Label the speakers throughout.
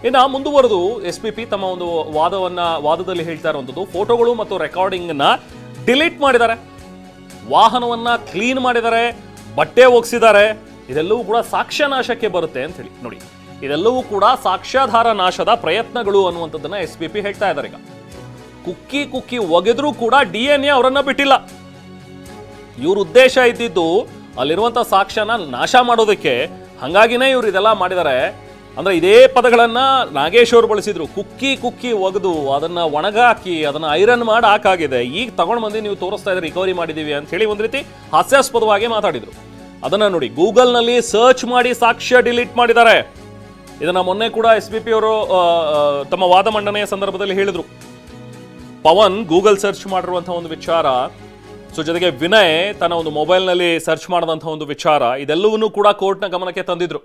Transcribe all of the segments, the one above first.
Speaker 1: ಇನ್ನು ಮುಂದುವರೆದು ಎಸ್ಪಿಪಿ ತಮ್ಮ ಒಂದು ವಾದದಲ್ಲಿ ಹೇಳ್ತಾ ಇರುವಂಥದ್ದು, ಫೋಟೋಗಳು ಮತ್ತು ರೆಕಾರ್ಡಿಂಗ್ ನ ಡಿಲೀಟ್ ಮಾಡಿದ್ದಾರೆ, ವಾಹನವನ್ನ ಕ್ಲೀನ್ ಮಾಡಿದ್ದಾರೆ, ಬಟ್ಟೆ ಒಗ್ಸಿದ್ದಾರೆ. ಇದೆಲ್ಲವೂ ಕೂಡ ಸಾಕ್ಷ್ಯ ನಾಶಕ್ಕೆ ಬರುತ್ತೆ ಅಂತ ಹೇಳಿ. ನೋಡಿ, ಇದೆಲ್ಲವೂ ಕೂಡ ಸಾಕ್ಷ್ಯಾಧಾರ ನಾಶದ ಪ್ರಯತ್ನಗಳು ಅನ್ನುವಂಥದ್ದನ್ನ ಎಸ್ಪಿಪಿ ಹೇಳ್ತಾ ಇದ್ದಾರೆ. ಈಗ ಕುಕ್ಕಿ ಒಗೆದ್ರೂ ಕೂಡ DNA ಅವರನ್ನ ಬಿಟ್ಟಿಲ್ಲ. ಇವ್ರ ಉದ್ದೇಶ ಇದ್ದಿದ್ದು ಅಲ್ಲಿರುವಂತ ಸಾಕ್ಷ್ಯನ ನಾಶ ಮಾಡೋದಕ್ಕೆ. ಹಂಗಾಗಿನೇ ಇವ್ರು ಇದೆಲ್ಲ ಮಾಡಿದ್ದಾರೆ. ಅಂದ್ರೆ ಇದೇ ಪದಗಳನ್ನ ನಾಗೇಶ್ ಅವರು ಬಳಸಿದ್ರು. ಕುಕ್ಕಿ ಒಗೆದು ಅದನ್ನ ಒಣಗಾಕಿ ಅದನ್ನ ಐರನ್ ಮಾಡಿ ಹಾಕಾಗಿದೆ, ಈಗ ತಗೊಂಡ್ ಬಂದು ನೀವು ತೋರಿಸ್ತಾ ಇದ್ರೆ ರಿಕವರಿ ಮಾಡಿದೀವಿ ಅಂತ ಹೇಳಿ ಒಂದ್ ರೀತಿ ಹಾಸ್ಯಾಸ್ಪದವಾಗಿ ಮಾತಾಡಿದ್ರು. ಅದನ್ನ ನೋಡಿ, ಗೂಗಲ್ ನಲ್ಲಿ ಸರ್ಚ್ ಮಾಡಿ ಸಾಕ್ಷ್ಯ ಡಿಲೀಟ್ ಮಾಡಿದ್ದಾರೆ. ಇದನ್ನ ಮೊನ್ನೆ ಕೂಡ ಎಸ್ಪಿಪಿ ಅವರು ತಮ್ಮ ವಾದ ಮಂಡನೆಯ ಸಂದರ್ಭದಲ್ಲಿ ಹೇಳಿದ್ರು. ಪವನ್ ಗೂಗಲ್ ಸರ್ಚ್ ಮಾಡಿರುವಂತಹ ಒಂದು ವಿಚಾರ, ಸೊ ಜೊತೆಗೆ ವಿನಯ್ ತನ್ನ ಒಂದು ಮೊಬೈಲ್ನಲ್ಲಿ ಸರ್ಚ್ ಮಾಡಿದಂತಹ ಒಂದು ವಿಚಾರ, ಇದೆಲ್ಲವನ್ನೂ ಕೂಡ ಕೋರ್ಟ್ನ ಗಮನಕ್ಕೆ ತಂದಿದ್ರು.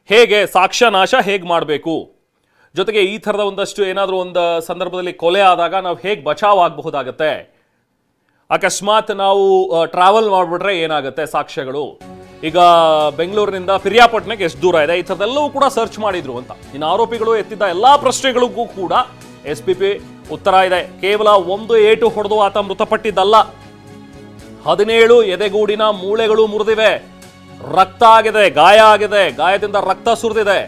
Speaker 1: ಹೇಗೆ ಸಾಕ್ಷ್ಯ ನಾಶ ಹೇಗೆ ಮಾಡಬೇಕು, ಜೊತೆಗೆ ಈ ಥರದ ಒಂದಷ್ಟು ಏನಾದರೂ ಒಂದು ಸಂದರ್ಭದಲ್ಲಿ ಕೊಲೆ ಆದಾಗ ನಾವು ಹೇಗೆ ಬಚಾವ್ ಆಗಬಹುದಾಗತ್ತೆ, ಅಕಸ್ಮಾತ್ ನಾವು ಟ್ರಾವೆಲ್ ಮಾಡಿಬಿಟ್ರೆ ಏನಾಗುತ್ತೆ ಸಾಕ್ಷ್ಯಗಳು, ಈಗ ಬೆಂಗಳೂರಿನಿಂದ ಪಿರಿಯಾಪಟ್ಟಣಕ್ಕೆ ಎಷ್ಟು ದೂರ ಇದೆ, ಈ ಥರದೆಲ್ಲವೂ ಕೂಡ ಸರ್ಚ್ ಮಾಡಿದ್ರು ಅಂತ. ಇನ್ನು ಆರೋಪಿಗಳು ಎತ್ತಿದ್ದ ಎಲ್ಲಾ ಪ್ರಶ್ನೆಗಳಿಗೂ ಕೂಡ ಎಸ್ಪಿಪಿ ಉತ್ತರ ಇದೆ. ಕೇವಲ ಒಂದು ಏಟು ಹೊಡೆದು ಆತ ಮೃತಪಟ್ಟಿದ್ದಲ್ಲ, 17 ಎದೆಗೂಡಿನ ಮೂಳೆಗಳು ಮುರಿದಿವೆ, ರಕ್ತ ಆಗಿದೆ, ಗಾಯ ಆಗಿದೆ, ಗಾಯದಿಂದ ರಕ್ತ ಸುರಿದಿದೆ.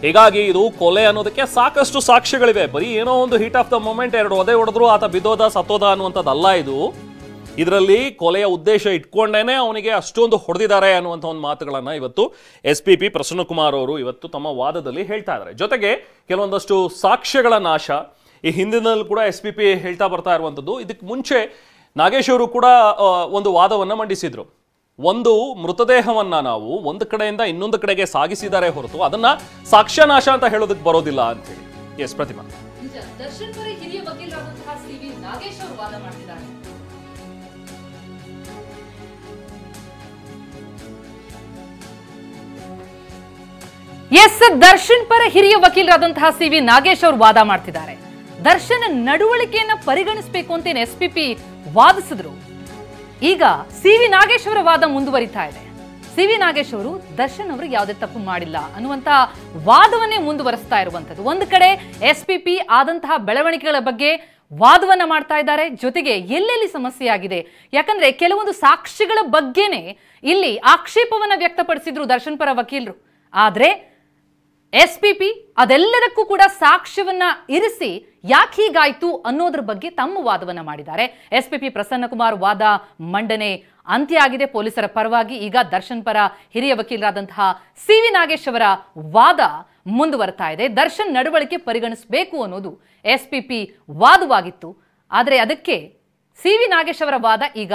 Speaker 1: ಹೀಗಾಗಿ ಇದು ಕೊಲೆ ಅನ್ನೋದಕ್ಕೆ ಸಾಕಷ್ಟು ಸಾಕ್ಷ್ಯಗಳಿವೆ. ಬರೀ ಏನೋ ಒಂದು ಹೀಟ್ ಆಫ್ ದ ಮೊಮೆಂಟ್ 2 ಒದೆ ಹೊಡೆದ್ರು ಆತ ಬಿದ್ದೋದ ಸತ್ತೋದ ಅನ್ನುವಂಥದ್ದಲ್ಲ ಇದು. ಇದರಲ್ಲಿ ಕೊಲೆಯ ಉದ್ದೇಶ ಇಟ್ಕೊಂಡೇನೆ ಅವನಿಗೆ ಅಷ್ಟೊಂದು ಹೊಡೆದಿದ್ದಾರೆ ಅನ್ನುವಂಥ ಒಂದು ಮಾತುಗಳನ್ನ ಇವತ್ತು ಎಸ್ಪಿಪಿ ಪ್ರಸನ್ನಕುಮಾರ್ ಅವರು ಇವತ್ತು ತಮ್ಮ ವಾದದಲ್ಲಿ ಹೇಳ್ತಾ ಇದ್ದಾರೆ. ಜೊತೆಗೆ ಕೆಲವೊಂದಷ್ಟು ಸಾಕ್ಷ್ಯಗಳ ನಾಶ ಈ ಹಿಂದಿನಲ್ಲಿ ಕೂಡ ಎಸ್ಪಿಪಿ ಹೇಳ್ತಾ ಬರ್ತಾ ಇರುವಂಥದ್ದು. ಇದಕ್ಕೆ ಮುಂಚೆ ನಾಗೇಶ್ ಅವರು ಕೂಡ ಒಂದು ವಾದವನ್ನ ಮಂಡಿಸಿದ್ರು. ಒಂದು ಮೃತದೇಹವನ್ನ ನಾವು ಒಂದು ಕಡೆಯಿಂದ ಇನ್ನೊಂದು ಕಡೆಗೆ ಸಾಗಿಸಿದ್ದಾರೆ ಹೊರತು ಅದನ್ನ ಸಾಕ್ಷ್ಯನಾಶ ಅಂತ ಹೇಳೋದಕ್ಕೆ ಬರೋದಿಲ್ಲ ಅಂತ ಹೇಳಿ. ಎಸ್ ಪ್ರತಿಮಾ,
Speaker 2: ದರ್ಶನ್ ಪರ ಹಿರಿಯ ವಕೀಲರಾದಂತಹ ಸಿವಿ ನಾಗೇಶ್ ಅವರು ವಾದ ಮಾಡ್ತಿದ್ದಾರೆ. ಎಸ್, ದರ್ಶನ್ ಪರ ಹಿರಿಯ ವಕೀಲರಾದಂತಹ ಸಿವಿ ನಾಗೇಶ್ ಅವರು ವಾದ ಮಾಡ್ತಿದ್ದಾರೆ. ದರ್ಶನ್ ನಡವಳಿಕೆಯನ್ನ ಪರಿಗಣಿಸಬೇಕು ಅಂತ ಎಸ್ಪಿಪಿ ವಾದಿಸಿದ್ರು. ಈಗ ಸಿವಿ ನಾಗೇಶ್ ಅವರ ವಾದ ಮುಂದುವರಿತಾ ಇದೆ. ಸಿವಿ ನಾಗೇಶ್ ಅವರು ದರ್ಶನ್ ಅವರಿಗೆ ಯಾವುದೇ ತಪ್ಪು ಮಾಡಿಲ್ಲ ಅನ್ನುವಂತ ವಾದವನ್ನೇ ಮುಂದುವರಿಸ್ತಾ ಇರುವಂತದ್ದು. ಒಂದು ಕಡೆ ಎಸ್ಪಿಪಿ ಆದಂತಹ ಬೆಳವಣಿಗೆಗಳ ಬಗ್ಗೆ ವಾದವನ್ನ ಮಾಡ್ತಾ ಇದ್ದಾರೆ. ಜೊತೆಗೆ ಎಲ್ಲೆಲ್ಲಿ ಸಮಸ್ಯೆ ಆಗಿದೆ, ಯಾಕಂದ್ರೆ ಕೆಲವೊಂದು ಸಾಕ್ಷಿಗಳ ಬಗ್ಗೆನೇ ಇಲ್ಲಿ ಆಕ್ಷೇಪವನ್ನ ವ್ಯಕ್ತಪಡಿಸಿದ್ರು ದರ್ಶನ್ ಪರ ವಕೀಲರು. ಆದ್ರೆ ಎಸ್ಪಿಪಿ ಅದೆಲ್ಲದಕ್ಕೂ ಕೂಡ ಸಾಕ್ಷ್ಯವನ್ನ ಇರಿಸಿ ಯಾಕೆ ಹೀಗಾಯ್ತು ಅನ್ನೋದ್ರ ಬಗ್ಗೆ ತಮ್ಮ ವಾದವನ್ನ ಮಾಡಿದ್ದಾರೆ. ಎಸ್ಪಿಪಿ ಪ್ರಸನ್ನಕುಮಾರ್ ವಾದ ಮಂಡನೆ ಅಂತ್ಯ ಆಗಿದೆ ಪೊಲೀಸರ ಪರವಾಗಿ. ಈಗ ದರ್ಶನ್ ಪರ ಹಿರಿಯ ವಕೀಲರಾದಂತಹ ಸಿವಿ ನಾಗೇಶ್ ಅವರ ವಾದ ಮುಂದುವರ್ತಾ ಇದೆ. ದರ್ಶನ್ ನಡವಳಿಕೆ ಪರಿಗಣಿಸಬೇಕು ಅನ್ನೋದು ಎಸ್ಪಿಪಿ ವಾದವಾಗಿತ್ತು. ಆದರೆ ಅದಕ್ಕೆ ಸಿವಿ ನಾಗೇಶ್ ಅವರ ವಾದ ಈಗ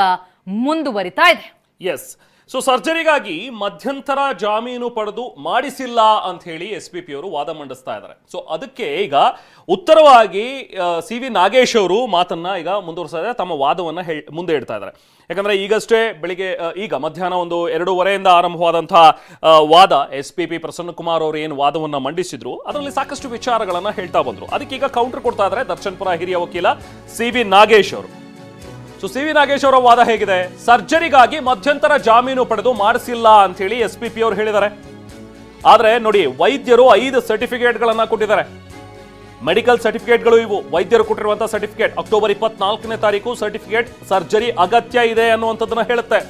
Speaker 2: ಮುಂದುವರಿತಾ ಇದೆ.
Speaker 1: ಎಸ್, ಸೊ ಸರ್ಜರಿಗಾಗಿ ಮಧ್ಯಂತರ ಜಾಮೀನು ಪಡೆದು ಮಾಡಿಸಿಲ್ಲ ಅಂತ ಹೇಳಿ ಎಸ್ಪಿಪಿ ಅವರು ವಾದ ಮಂಡಿಸ್ತಾ ಇದ್ದಾರೆ. ಸೊ ಅದಕ್ಕೆ ಈಗ ಉತ್ತರವಾಗಿ ಸಿವಿ ನಾಗೇಶ್ ಅವರು ಮಾತನ್ನ ಈಗ ಮುಂದುವರಿಸ್ತಾ ಇದ್ದಾರೆ, ತಮ್ಮ ವಾದವನ್ನ ಮುಂದೆ ಇಡ್ತಾ ಇದ್ದಾರೆ. ಯಾಕಂದ್ರೆ ಈಗಷ್ಟೇ ಬೆಳಿಗ್ಗೆ ಈಗ ಮಧ್ಯಾಹ್ನ 2:15 ಆರಂಭವಾದಂತಹ ವಾದ ಎಸ್ಪಿಪಿ ಪ್ರಸನ್ನಕುಮಾರ್ ಅವರು ಏನು ವಾದವನ್ನ ಮಂಡಿಸಿದ್ರು ಅದರಲ್ಲಿ ಸಾಕಷ್ಟು ವಿಚಾರಗಳನ್ನ ಹೇಳ್ತಾ ಬಂದ್ರು. ಅದಕ್ಕೆ ಈಗ ಕೌಂಟರ್ ಕೊಡ್ತಾ ಇದ್ದಾರೆ ದರ್ಶನ್ ಪರ ಹಿರಿಯ ವಕೀಲ ಸಿವಿ ನಾಗೇಶ್ ಅವರು. ಸೊ ಸಿವಿ ನಾಗೇಶ್ ಅವರ ವಾದ ಹೇಗಿದೆ? ಸರ್ಜರಿಗಾಗಿ ಮಧ್ಯಂತರ ಜಾಮೀನು ಪಡೆದು ಮಾಡಿಸಿಲ್ಲ ಅಂತ ಹೇಳಿ ಎಸ್ಪಿಪಿ ಅವರು ಹೇಳಿದ್ದಾರೆ. ಆದ್ರೆ ನೋಡಿ, ವೈದ್ಯರು 5 ಸರ್ಟಿಫಿಕೇಟ್ಗಳನ್ನ ಕೊಟ್ಟಿದ್ದಾರೆ. ಮೆಡಿಕಲ್ ಸರ್ಟಿಫಿಕೇಟ್ಗಳು ಇವು. ವೈದ್ಯರು ಕೊಟ್ಟಿರುವಂತಹ ಸರ್ಟಿಫಿಕೇಟ್ ಅಕ್ಟೋಬರ್ 24ನೇ ತಾರೀಕು ಸರ್ಟಿಫಿಕೇಟ್ ಸರ್ಜರಿ ಅಗತ್ಯ ಇದೆ ಅನ್ನುವಂಥದ್ದನ್ನ ಹೇಳುತ್ತೆ.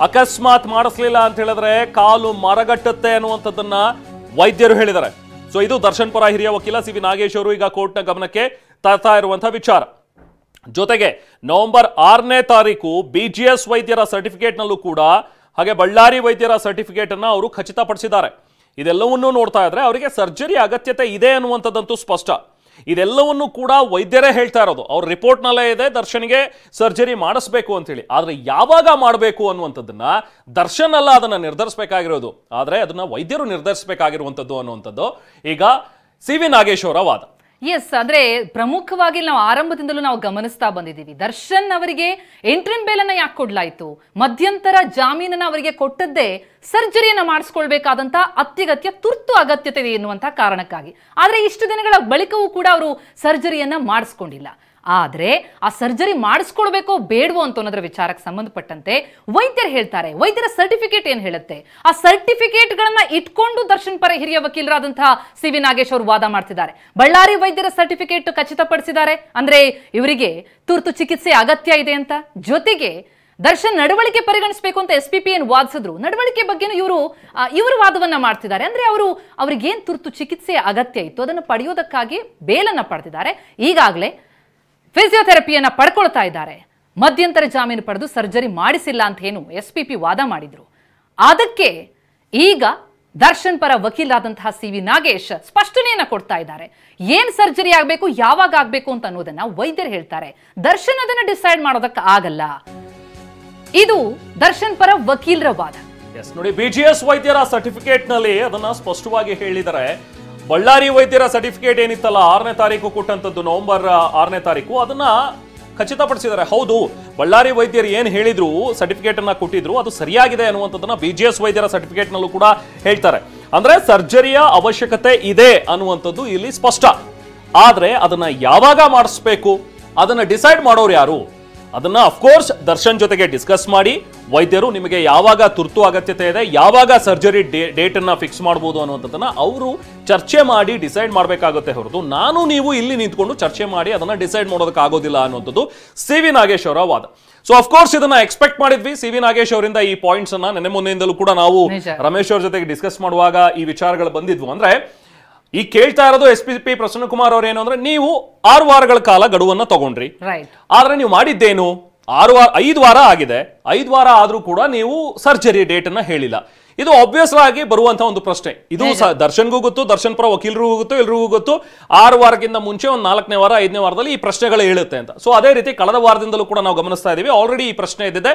Speaker 1: ಅಕಸ್ಮಾತ್ ಮಾಡಿಸ್ಲಿಲ್ಲ ಅಂತ ಹೇಳಿದ್ರೆ ಕಾಲು ಮರಗಟ್ಟುತ್ತೆ ಅನ್ನುವಂಥದ್ದನ್ನ ವೈದ್ಯರು ಹೇಳಿದ್ದಾರೆ. ಸೊ ಇದು ದರ್ಶನ್ ಪರ ಹಿರಿಯ ವಕೀಲ ಸಿವಿ ನಾಗೇಶ್ ಅವರು ಈಗ ಕೋರ್ಟ್ನ ಗಮನಕ್ಕೆ ತರ್ತಾ ಇರುವಂತಹ ವಿಚಾರ. ಜೊತೆಗೆ ನವೆಂಬರ್ 6ನೇ ತಾರೀಕು BGS ವೈದ್ಯರ ಸರ್ಟಿಫಿಕೇಟ್ ನಲ್ಲೂ ಕೂಡ ಹಾಗೆ ಬಳ್ಳಾರಿ ವೈದ್ಯರ ಸರ್ಟಿಫಿಕೇಟ್ ಅನ್ನ ಅವರು ಖಚಿತಪಡಿಸಿದ್ದಾರೆ. ಇದೆಲ್ಲವನ್ನೂ ನೋಡ್ತಾ ಇದ್ರೆ ಅವರಿಗೆ ಸರ್ಜರಿ ಅಗತ್ಯತೆ ಇದೆ ಅನ್ನುವಂಥದ್ದಂತೂ ಸ್ಪಷ್ಟ. ಇದೆಲ್ಲವನ್ನೂ ಕೂಡ ವೈದ್ಯರೇ ಹೇಳ್ತಾ ಇರೋದು. ಅವ್ರ ರಿಪೋರ್ಟ್ ನಲ್ಲೇ ಇದೆ ದರ್ಶನ್ಗೆ ಸರ್ಜರಿ ಮಾಡಿಸ್ಬೇಕು ಅಂತ ಹೇಳಿ. ಆದ್ರೆ ಯಾವಾಗ ಮಾಡಬೇಕು ಅನ್ನುವಂಥದ್ದನ್ನ ದರ್ಶನ್ ಅಲ್ಲ ಅದನ್ನ ನಿರ್ಧರಿಸಬೇಕಾಗಿರೋದು, ಆದ್ರೆ ಅದನ್ನ ವೈದ್ಯರು ನಿರ್ಧರಿಸಬೇಕಾಗಿರುವಂಥದ್ದು ಅನ್ನುವಂಥದ್ದು ಈಗ ಸಿವಿ ನಾಗೇಶ್ ಅವರ ವಾದ.
Speaker 2: ಎಸ್, ಅಂದ್ರೆ ಪ್ರಮುಖವಾಗಿ ನಾವು ಆರಂಭದಿಂದಲೂ ನಾವು ಗಮನಿಸ್ತಾ ಬಂದಿದ್ದೀವಿ, ದರ್ಶನ್ ಅವರಿಗೆ ಇಂಟ್ರಿಮ್ ಬೇಲನ್ನ ಯಾಕೆ ಕೊಡ್ಲಾಯ್ತು, ಮಧ್ಯಂತರ ಜಾಮೀನನ್ನ ಅವರಿಗೆ ಕೊಟ್ಟದ್ದೇ ಸರ್ಜರಿಯನ್ನ ಮಾಡಿಸ್ಕೊಳ್ಬೇಕಾದಂತ ಅತ್ಯಗತ್ಯ ತುರ್ತು ಅಗತ್ಯತೆ ಎನ್ನುವಂತ ಕಾರಣಕ್ಕಾಗಿ. ಆದ್ರೆ ಇಷ್ಟು ದಿನಗಳ ಬಳಿಕವೂ ಕೂಡ ಅವರು ಸರ್ಜರಿಯನ್ನ ಮಾಡಿಸ್ಕೊಂಡಿಲ್ಲ. ಆದ್ರೆ ಆ ಸರ್ಜರಿ ಮಾಡಿಸ್ಕೊಳ್ಬೇಕೋ ಬೇಡವೋ ಅಂತ ಅನ್ನೋದ್ರ ವಿಚಾರಕ್ಕೆ ಸಂಬಂಧಪಟ್ಟಂತೆ ವೈದ್ಯರು ಹೇಳ್ತಾರೆ, ವೈದ್ಯರ ಸರ್ಟಿಫಿಕೇಟ್ ಏನ್ ಹೇಳುತ್ತೆ, ಆ ಸರ್ಟಿಫಿಕೇಟ್ ಗಳನ್ನ ಇಟ್ಕೊಂಡು ದರ್ಶನ್ ಪರ ಹಿರಿಯ ವಕೀಲರಾದಂತಹ ಸಿ ವಿ ನಾಗೇಶ್ ಅವರು ವಾದ ಮಾಡ್ತಿದ್ದಾರೆ. ಬಳ್ಳಾರಿ ವೈದ್ಯರ ಸರ್ಟಿಫಿಕೇಟ್ ಖಚಿತಪಡಿಸಿದ್ದಾರೆ, ಅಂದ್ರೆ ಇವರಿಗೆ ತುರ್ತು ಚಿಕಿತ್ಸೆ ಅಗತ್ಯ ಇದೆ ಅಂತ. ಜೊತೆಗೆ ದರ್ಶನ್ ನಡವಳಿಕೆ ಪರಿಗಣಿಸಬೇಕು ಅಂತ SPP ಏನ್ ವಾದಿಸಿದ್ರು, ನಡವಳಿಕೆ ಬಗ್ಗೆನೂ ಇವರು ವಾದವನ್ನ ಮಾಡ್ತಿದ್ದಾರೆ. ಅಂದ್ರೆ ಅವ್ರಿಗೇನ್ ತುರ್ತು ಚಿಕಿತ್ಸೆಯ ಅಗತ್ಯ ಇತ್ತು ಅದನ್ನು ಪಡೆಯೋದಕ್ಕಾಗಿ ಬೇಲನ್ನ ಪಡೆದಿದ್ದಾರೆ. ಈಗಾಗಲೇ ಫಿಸಿಯೋಥೆರಪಿಯನ್ನ ಪಡ್ಕೊಳ್ತಾ ಇದ್ದಾರೆ. ಮಧ್ಯಂತರ ಜಾಮೀನು ಪಡೆದು ಸರ್ಜರಿ ಮಾಡಿಸಿಲ್ಲ ಅಂತ ಏನು SPP ವಾದ ಮಾಡಿದ್ರು. ಅದಕ್ಕೆ ಈಗ ದರ್ಶನ್ ಪರ ವಕೀಲರಾದಂತಹ ಸಿ ವಿ ನಾಗೇಶ್ ಸ್ಪಷ್ಟನೆಯನ್ನ ಕೊಡ್ತಾ ಇದ್ದಾರೆ. ಏನ್ ಸರ್ಜರಿ ಆಗ್ಬೇಕು, ಯಾವಾಗ ಆಗ್ಬೇಕು ಅಂತ ಅನ್ನೋದನ್ನ ವೈದ್ಯರು ಹೇಳ್ತಾರೆ. ದರ್ಶನ್ ಅದನ್ನ ಡಿಸೈಡ್ ಮಾಡೋದಕ್ಕೆ ಆಗಲ್ಲ. ಇದು ದರ್ಶನ್ ಪರ ವಕೀಲರ ವಾದ.
Speaker 1: ನೋಡಿ, BGS ವೈದ್ಯರ ಸರ್ಟಿಫಿಕೇಟ್ ನಲ್ಲಿ ಅದನ್ನ ಸ್ಪಷ್ಟವಾಗಿ ಹೇಳಿದರೆ, ಬಳ್ಳಾರಿ ವೈದ್ಯರ ಸರ್ಟಿಫಿಕೇಟ್ ಏನಿತ್ತಲ್ಲ 6ನೇ ತಾರೀಕು ಕೊಟ್ಟಂತದ್ದು, ನವೆಂಬರ್ 6ನೇ ತಾರೀಕು, ಅದನ್ನ ಖಚಿತಪಡಿಸಿದ್ದಾರೆ. ಹೌದು, ಬಳ್ಳಾರಿ ವೈದ್ಯರು ಏನ್ ಹೇಳಿದ್ರು, ಸರ್ಟಿಫಿಕೇಟ್ ಅನ್ನ ಕೊಟ್ಟಿದ್ರು, ಅದು ಸರಿಯಾಗಿದೆ ಅನ್ನುವಂಥದ್ದನ್ನ BGS ವೈದ್ಯರ ಸರ್ಟಿಫಿಕೇಟ್ ನಲ್ಲೂ ಕೂಡ ಹೇಳ್ತಾರೆ. ಅಂದ್ರೆ ಸರ್ಜರಿಯ ಅವಶ್ಯಕತೆ ಇದೆ ಅನ್ನುವಂಥದ್ದು ಇಲ್ಲಿ ಸ್ಪಷ್ಟ. ಆದ್ರೆ ಅದನ್ನ ಯಾವಾಗ ಮಾಡಿಸ್ಬೇಕು ಅದನ್ನ ಡಿಸೈಡ್ ಮಾಡೋರು ಯಾರು? ಅದನ್ನ ಅಫ್ಕೋರ್ಸ್ ದರ್ಶನ್ ಜೊತೆಗೆ ಡಿಸ್ಕಸ್ ಮಾಡಿ ವೈದ್ಯರು ನಿಮಗೆ ಯಾವಾಗ ತುರ್ತು ಅಗತ್ಯತೆ ಇದೆ, ಯಾವಾಗ ಸರ್ಜರಿ ಡೇಟ್ ಅನ್ನ ಫಿಕ್ಸ್ ಮಾಡಬಹುದು ಅನ್ನುವಂಥದ್ದನ್ನ ಅವರು ಚರ್ಚೆ ಮಾಡಿ ಡಿಸೈಡ್ ಮಾಡಬೇಕಾಗುತ್ತೆ ಹೊರತು ನಾನು ನೀವು ಇಲ್ಲಿ ನಿಂತ್ಕೊಂಡು ಚರ್ಚೆ ಮಾಡಿ ಅದನ್ನ ಡಿಸೈಡ್ ಮಾಡೋದಕ್ಕೆ ಆಗೋದಿಲ್ಲ ಅನ್ನುವಂಥದ್ದು ಸಿ ವಿ ನಾಗೇಶ್ ಅವರ ವಾದ. ಸೊ ಅಫ್ಕೋರ್ಸ್ ಇದನ್ನ ಎಕ್ಸ್ಪೆಕ್ಟ್ ಮಾಡಿದ್ವಿ ಸಿ ವಿ ನಾಗೇಶ್ ಅವರಿಂದ. ಈ ಪಾಯಿಂಟ್ಸ್ ಅನ್ನ ನೆನ್ನೆ ಮೊನ್ನೆಯಿಂದಲೂ ಕೂಡ ನಾವು ರಮೇಶ್ ಅವ್ರ ಜೊತೆಗೆ ಡಿಸ್ಕಸ್ ಮಾಡುವಾಗ ಈ ವಿಚಾರಗಳು ಬಂದಿದ್ವು. ಅಂದ್ರೆ ಈ ಕೇಳ್ತಾ ಇರೋದು SPP ಪ್ರಸನ್ನ ಕುಮಾರ್ ಅವ್ರು ಏನು ಅಂದ್ರೆ, ನೀವು 6 ವಾರಗಳ ಕಾಲ ಗಡುವನ್ನ ತಗೊಂಡ್ರಿ, ಆದ್ರೆ ನೀವು ಮಾಡಿದ್ದೇನು 5 ವಾರ ಆಗಿದೆ. 5 ವಾರ ಆದ್ರೂ ಕೂಡ ನೀವು ಸರ್ಜರಿ ಡೇಟ್ ಅನ್ನ ಹೇಳಿಲ್ಲ. ಇದು ಆಬ್ವಿಯಸ್ ಆಗಿ ಬರುವಂತಹ ಒಂದು ಪ್ರಶ್ನೆ. ಇದು ದರ್ಶನ್ಗೂ ಗೊತ್ತು, ದರ್ಶನ್ ಪರ ವಕೀಲರಿಗೂ ಗೊತ್ತು, ಎಲ್ರಿಗೂ ಗೊತ್ತು. 6 ವಾರಕ್ಕಿಂತ ಮುಂಚೆ ಒಂದು 4ನೇ ವಾರ 5ನೇ ವಾರದಲ್ಲಿ ಈ ಪ್ರಶ್ನೆಗಳು ಹೇಳುತ್ತೆ ಅಂತ. ಸೊ ಅದೇ ರೀತಿ ಕಳೆದ ವಾರದಿಂದಲೂ ಕೂಡ ನಾವು ಗಮನಿಸ್ತಾ ಇದೀವಿ. ಆಲ್ರೆಡಿ ಈ ಪ್ರಶ್ನೆ ಇದ್ದಿದೆ.